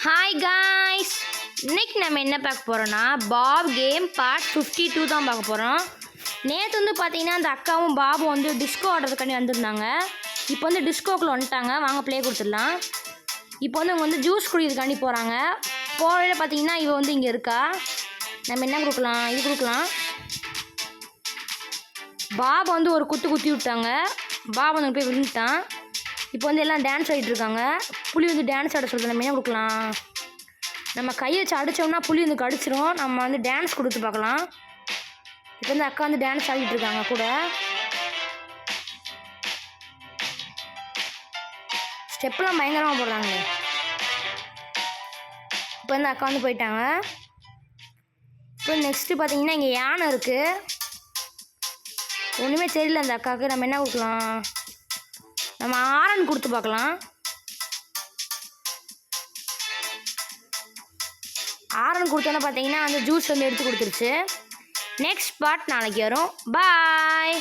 Hi guys, இன்னைக்கு நம்ம என்ன பார்க்க போகிறோன்னா பாப் கேம் பார்ட் 52 தான் பார்க்க போகிறோம். நேற்று வந்து பார்த்தீங்கன்னா அந்த அக்காவும் பாபும் வந்து டிஸ்கோ ஆடுறதுக்காண்டி வந்திருந்தாங்க. இப்போ வந்து டிஸ்கோக்குள்ளே வந்துட்டாங்க. வாங்க ப்ளே கொடுத்துடலாம். இப்போ வந்து அவங்க வந்து ஜூஸ் குடிக்கிறதுக்காண்டி போகிறாங்க. போகிறத பார்த்தீங்கன்னா இவ வந்து இங்கே இருக்கா. நம்ம என்ன கொடுக்கலாம், இது கொடுக்கலாம். பாபா வந்து ஒரு குத்தி விட்டாங்க. பாபா வந்து போய் விழுந்துட்டான். இப்போ வந்து எல்லாம் டான்ஸ் ஆகிட்டு இருக்காங்க. புளி வந்து டான்ஸ் ஆட சொல்லுது. நம்ம என்ன கொடுக்கலாம், நம்ம கையை வச்சு அடித்தோம்னா புளி வந்து கடிச்சிரும். நம்ம வந்து டான்ஸ் கொடுத்து பார்க்கலாம். இப்போ வந்து அக்கா வந்து டான்ஸ் ஆடிட்டு இருக்காங்க கூட. ஸ்டெப்லாம் பயங்கரமாக போடுறாங்க. இப்போ வந்து அக்கா வந்து போயிட்டாங்க. இப்போ நெக்ஸ்ட்டு பார்த்தீங்கன்னா இங்கே யானை இருக்குது. ஒன்றுமே தெரியல அந்த அக்காவுக்கு. நம்ம என்ன கொடுக்கலாம், நம்ம ஆரன் கொடுத்து பார்க்கலாம். ஆரன் கொடுத்தோன்னே பார்த்தீங்கன்னா அந்த ஜூஸ் வந்து எடுத்து கொடுத்துருச்சு. நெக்ஸ்ட் பார்ட் நாளைக்கு வரும். பாய்.